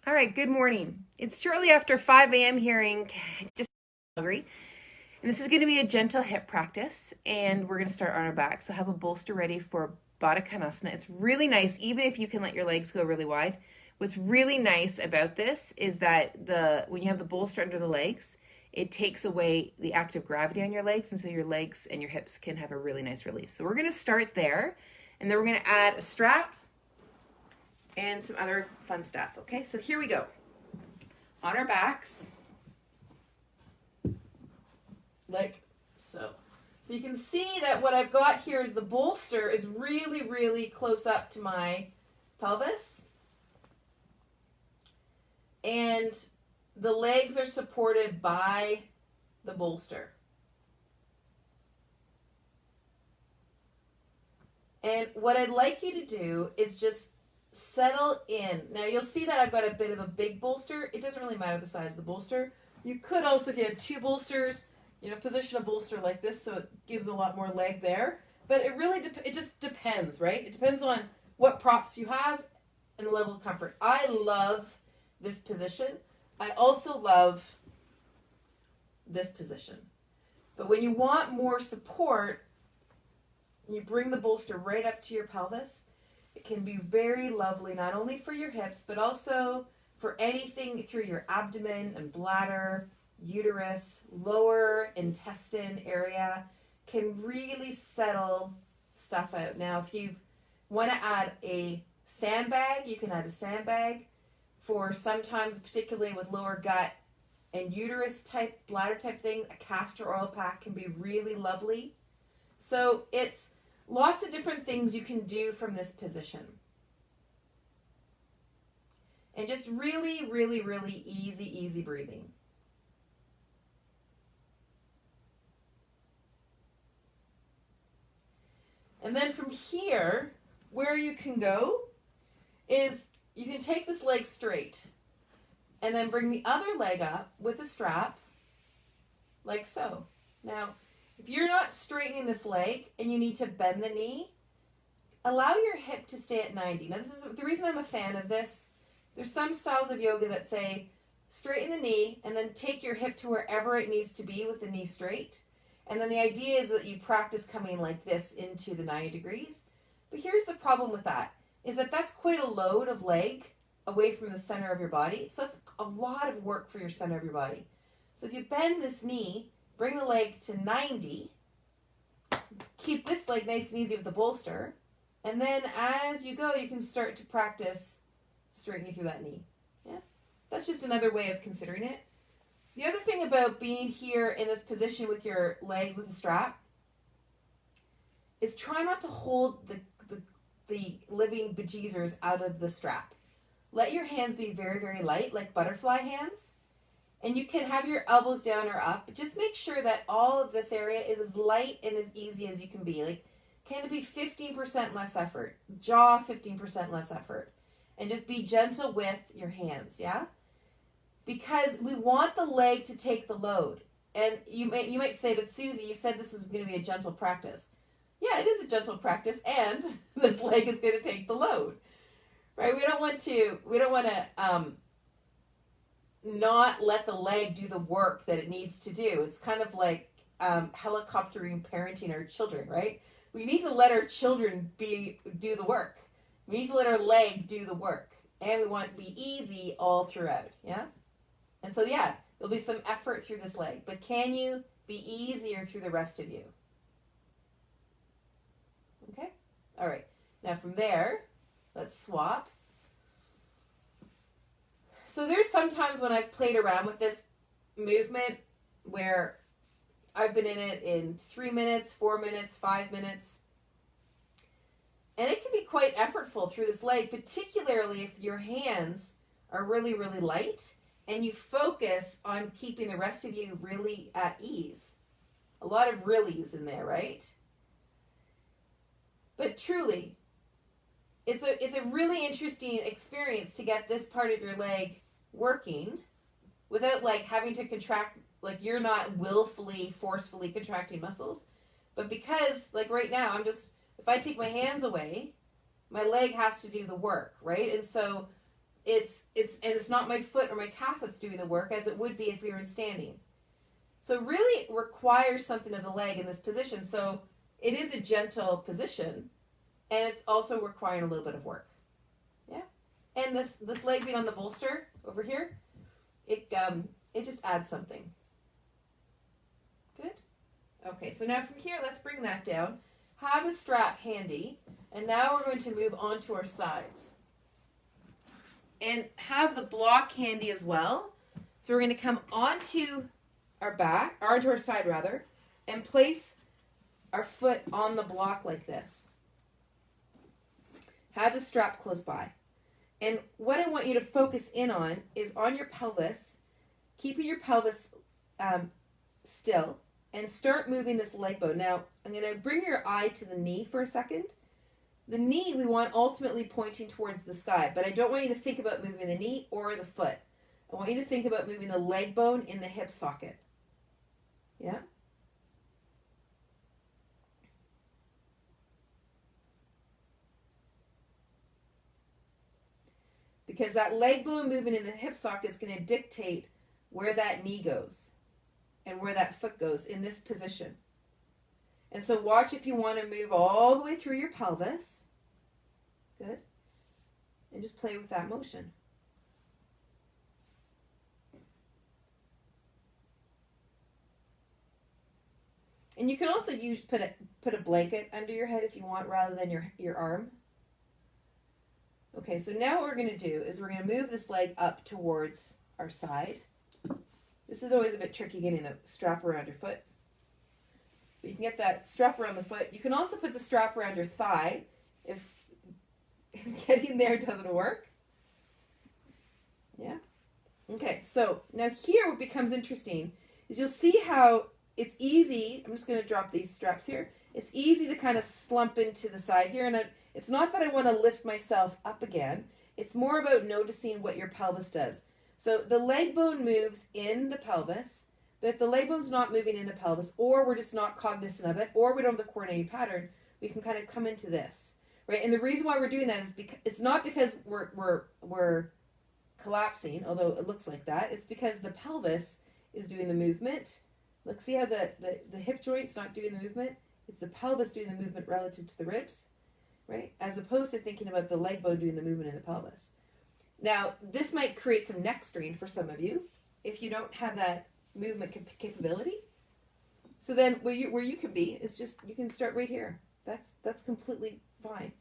All right, good morning. It's shortly after 5 a.m. here in Calgary, and this is going to be a gentle hip practice, and we're going to start on our back. So have a bolster ready for Baddha Konasana. It's really nice, even if you can let your legs go really wide. What's really nice about this is that when you have the bolster under the legs, it takes away the active gravity on your legs, and so your legs and your hips can have a really nice release. So we're going to start there, and then we're going to add a strap and some other fun stuff. Okay, so here we go. On our backs, like so. So you can see that what I've got here is the bolster is really, really close up to my pelvis. And the legs are supported by the bolster. And what I'd like you to do is just settle in. Now you'll see that I've got a bit of a big bolster. It doesn't really matter the size of the bolster. You could also, if you have two bolsters, position a bolster like this so it gives a lot more leg there. But it really, it just depends, right? It depends on what props you have and the level of comfort. I love this position. I also love this position. But when you want more support, you bring the bolster right up to your pelvis. It can be very lovely, not only for your hips, but also for anything through your abdomen and bladder, uterus, lower intestine area. Can really settle stuff out. Now, if you want to add a sandbag, you can add a sandbag. For sometimes, particularly with lower gut and uterus type, bladder type thing, a castor oil pack can be really lovely. So it's lots of different things you can do from this position. And just really, really, really easy breathing. And then from here, where you can go is you can take this leg straight and then bring the other leg up with a strap like so. Now, if you're not straightening this leg and you need to bend the knee, allow your hip to stay at 90. Now, this is the reason I'm a fan of this. There's some styles of yoga that say straighten the knee and then take your hip to wherever it needs to be with the knee straight. And then the idea is that you practice coming like this into the 90 degrees. But here's the problem with that, is that that's quite a load of leg away from the center of your body. So that's a lot of work for your center of your body. So if you bend this knee, bring the leg to 90, keep this leg nice and easy with the bolster, and then as you go, you can start to practice straightening through that knee. Yeah, that's just another way of considering it. The other thing about being here in this position with your legs with a strap is try not to hold the living bejeezers out of the strap. Let your hands be very, very light, like butterfly hands. And you can have your elbows down or up. Just make sure that all of this area is as light and as easy as you can be. Like, can it be 15% less effort? Jaw 15% less effort. And just be gentle with your hands, yeah? Because we want the leg to take the load. And you might say, but Susie, you said this was going to be a gentle practice. Yeah, it is a gentle practice, and this leg is going to take the load, right? We don't want to not let the leg do the work that it needs to do. It's kind of like helicoptering parenting our children, right? We need to let our children do the work. We need to let our leg do the work, and we want it to be easy all throughout, yeah? And so, yeah, there'll be some effort through this leg, but can you be easier through the rest of you? Okay? All right. Now from there, let's swap. So there's sometimes when I've played around with this movement where I've been in it in 3 minutes, 4 minutes, 5 minutes. And it can be quite effortful through this leg, particularly if your hands are really, really light and you focus on keeping the rest of you really at ease. A lot of reallys in there, right? But truly, it's a really interesting experience to get this part of your leg working without like having to contract, like you're not willfully, forcefully contracting muscles. But because like right now, if I take my hands away, my leg has to do the work, right? And so it's not my foot or my calf that's doing the work as it would be if we were in standing. So it really requires something of the leg in this position. So it is a gentle position, and it's also requiring a little bit of work. Yeah. And this leg being on the bolster over here, it just adds something. Good. Okay, so now from here, let's bring that down. Have the strap handy, and now we're going to move on to our sides. And have the block handy as well. So we're going to come onto our back, or onto our side rather, and place our foot on the block like this. Have the strap close by. And what I want you to focus in on is on your pelvis, keeping your pelvis still, and start moving this leg bone. Now, I'm going to bring your eye to the knee for a second. The knee we want ultimately pointing towards the sky, but I don't want you to think about moving the knee or the foot. I want you to think about moving the leg bone in the hip socket. Yeah? Because that leg bone moving in the hip socket is going to dictate where that knee goes and where that foot goes in this position. And so watch if you want to move all the way through your pelvis. Good. And just play with that motion. And you can also put a blanket under your head if you want rather than your arm. Okay, so now what we're going to do is we're going to move this leg up towards our side. This is always a bit tricky getting the strap around your foot. But you can get that strap around the foot. You can also put the strap around your thigh if getting there doesn't work. Yeah? Okay, so now here what becomes interesting is you'll see how it's easy. I'm just going to drop these straps here. It's easy to kind of slump into the side here. And it's not that I want to lift myself up again. It's more about noticing what your pelvis does. So the leg bone moves in the pelvis, but if the leg bone's not moving in the pelvis, or we're just not cognizant of it, or we don't have the coordinating pattern, we can kind of come into this, right? And the reason why we're doing that is because it's not because we're collapsing, although it looks like that. It's because the pelvis is doing the movement. Look, see how the hip joint's not doing the movement? It's the pelvis doing the movement relative to the ribs, right? As opposed to thinking about the leg bone doing the movement in the pelvis. Now, this might create some neck strain for some of you if you don't have that movement capability. So then where you can be is just, you can start right here. That's completely fine.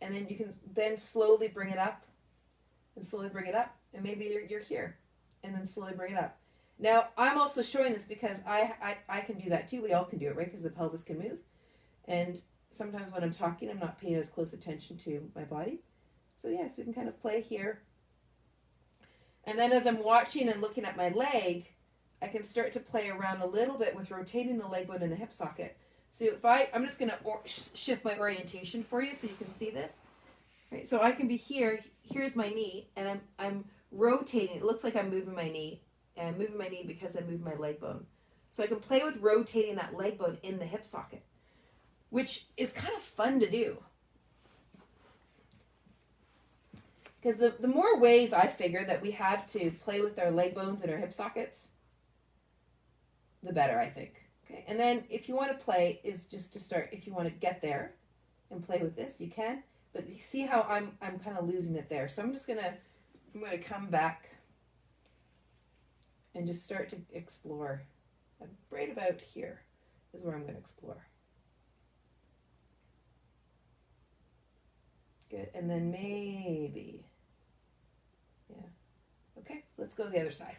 And then you can then slowly bring it up and slowly bring it up. And maybe you're here and then slowly bring it up. Now, I'm also showing this because I can do that too. We all can do it, right? Because the pelvis can move. And sometimes when I'm talking, I'm not paying as close attention to my body. So yes, we can kind of play here. And then as I'm watching and looking at my leg, I can start to play around a little bit with rotating the leg bone in the hip socket. So if I'm just going to shift my orientation for you so you can see this. Right? So I can be here. Here's my knee, and I'm rotating. It looks like I'm moving my knee, and I'm moving my knee because I moved my leg bone. So I can play with rotating that leg bone in the hip socket, which is kind of fun to do. Because the more ways I figure that we have to play with our leg bones and our hip sockets, the better, I think. Okay, and then if you want to play is just to start, if you want to get there and play with this, you can. But you see how I'm kind of losing it there. So I'm going to come back and just start to explore. Right about here is where I'm going to explore. Good, and then maybe, yeah. Okay, let's go to the other side.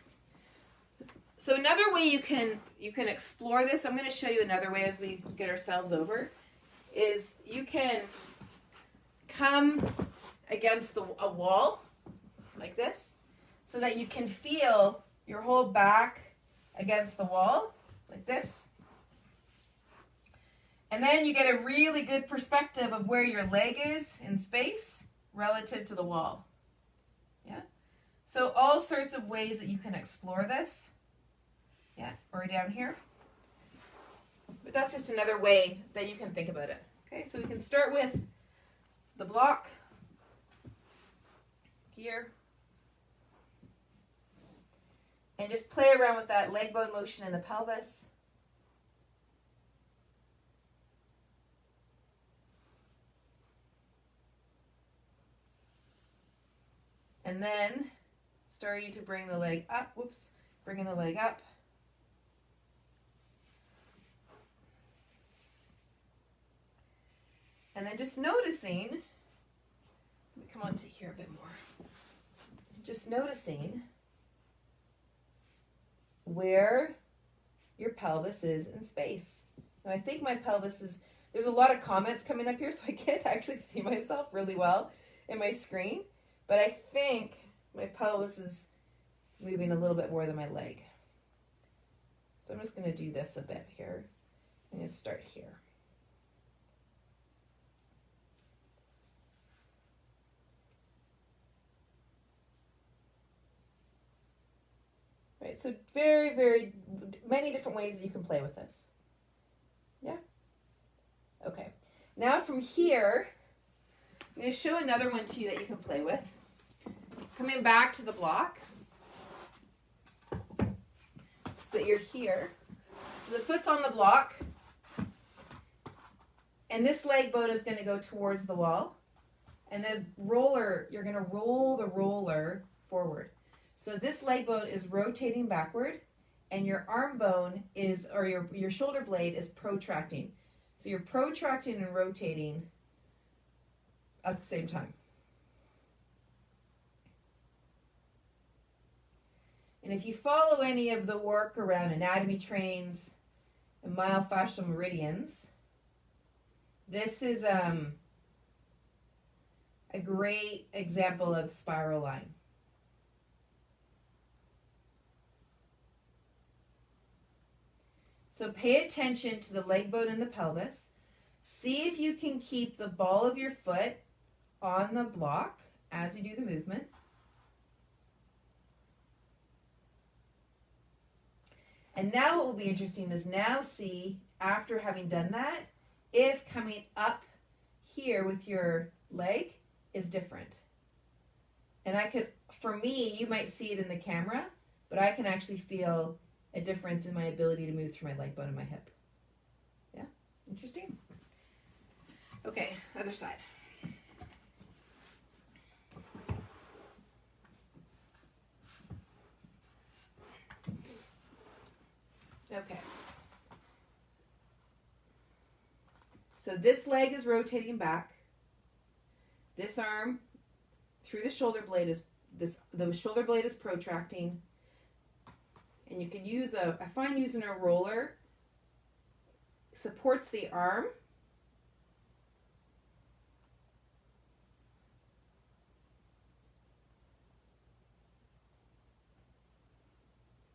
So another way you can explore this, I'm going to show you another way as we get ourselves over, is you can come against a wall like this so that you can feel your whole back against the wall like this. And then you get a really good perspective of where your leg is in space relative to the wall. Yeah? So all sorts of ways that you can explore this. Yeah, or down here. But that's just another way that you can think about it. Okay, so we can start with the block here, And just play around with that leg bone motion in the pelvis. And then starting to bring the leg up. Whoops. Bringing the leg up. And then just noticing, let me come on to here a bit more. Just noticing where your pelvis is in space. Now I think my pelvis is, there's a lot of comments coming up here, so I can't actually see myself really well in my screen, but I think my pelvis is moving a little bit more than my leg. So I'm just going to do this a bit here. I'm going to start here. Right, so very, very many different ways that you can play with this. Yeah? Okay. Now from here, I'm going to show another one to you that you can play with. Coming back to the block. So that you're here. So the foot's on the block. And this leg bone is going to go towards the wall. And the roller, you're going to roll the roller forward. So this leg bone is rotating backward, and your arm bone is, or your shoulder blade is protracting. So you're protracting and rotating at the same time. And if you follow any of the work around anatomy trains and myofascial meridians, this is a great example of spiral line. So pay attention to the leg bone and the pelvis. See if you can keep the ball of your foot on the block as you do the movement. And now what will be interesting is now see, after having done that, if coming up here with your leg is different. And I could, for me, you might see it in the camera, but I can actually feel a difference in my ability to move through my leg bone and my hip. Yeah? Interesting? Okay, other side. Okay. So this leg is rotating back. This arm through the shoulder blade is the shoulder blade is protracting. And you can use I find using a roller supports the arm.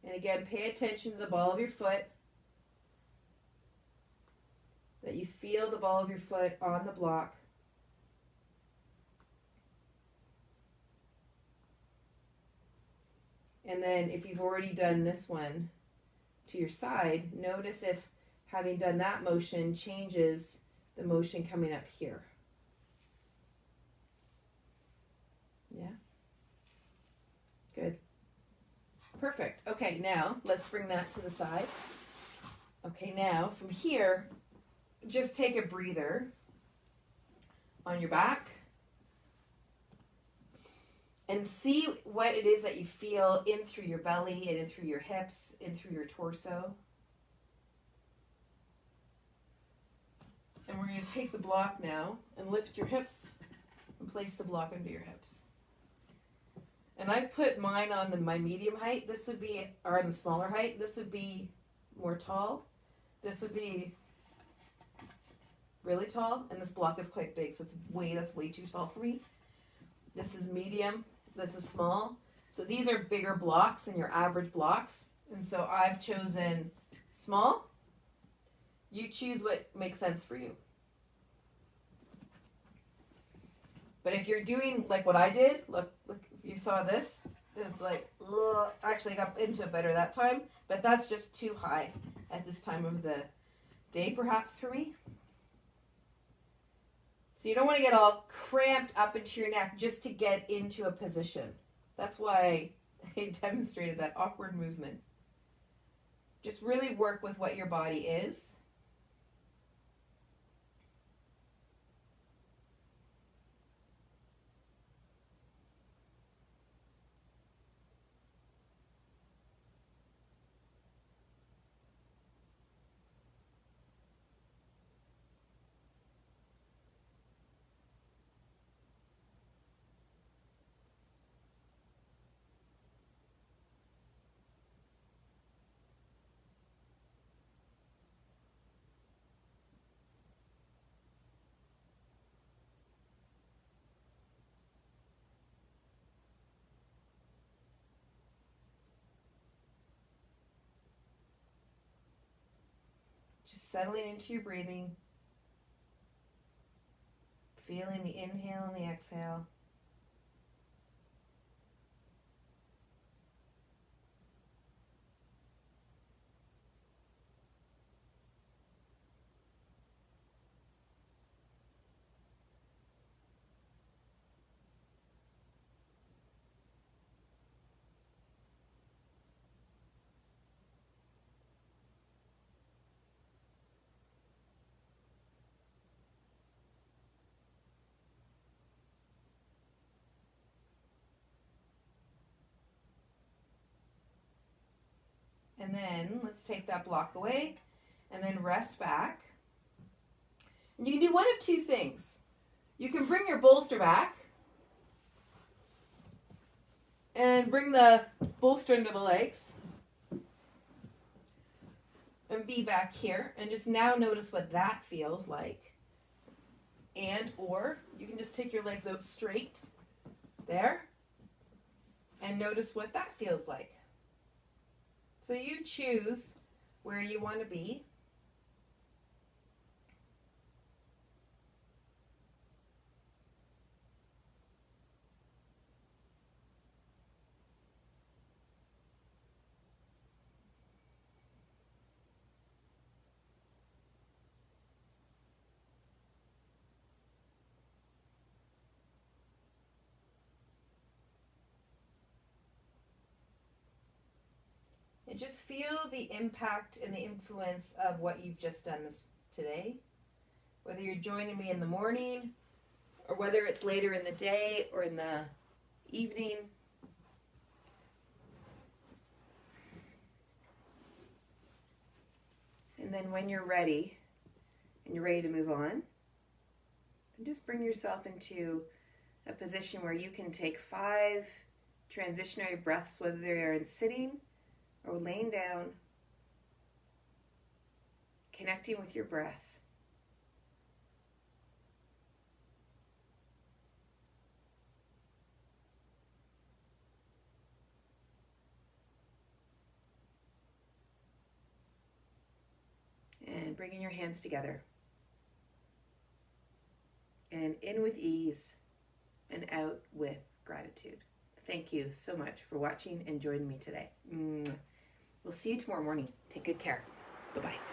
And again, pay attention to the ball of your foot. That you feel the ball of your foot on the block. And then if you've already done this one to your side, notice if having done that motion changes the motion coming up here. Yeah? Good. Perfect. Okay, now let's bring that to the side. Okay, now from here, just take a breather on your back. And see what it is that you feel in through your belly and in through your hips, in through your torso. And we're going to take the block now and lift your hips and place the block under your hips. And I've put mine on my medium height. This would be, or on the smaller height. This would be more tall. This would be really tall. And this block is quite big, so that's way too tall for me. This is medium. This is small. So these are bigger blocks than your average blocks. And so I've chosen small. You choose what makes sense for you. But if you're doing like what I did, look, you saw this. It's like, ugh. Actually, I got into it better that time. But that's just too high at this time of the day, perhaps, for me. So you don't want to get all cramped up into your neck just to get into a position. That's why I demonstrated that awkward movement. Just really work with what your body is. Just settling into your breathing. Feeling the inhale and the exhale. And then let's take that block away and then rest back. And you can do one of two things. You can bring your bolster back and bring the bolster under the legs and be back here and just now notice what that feels like. And or you can just take your legs out straight there and notice what that feels like. So you choose where you want to be. And just feel the impact and the influence of what you've just done today. Whether you're joining me in the morning, or whether it's later in the day or in the evening. And then when you're ready, and you're ready to move on, and just bring yourself into a position where you can take 5 transitionary breaths, whether they're in sitting or laying down, connecting with your breath. And bringing your hands together. And in with ease and out with gratitude. Thank you so much for watching and joining me today. We'll see you tomorrow morning. Take good care. Bye-bye.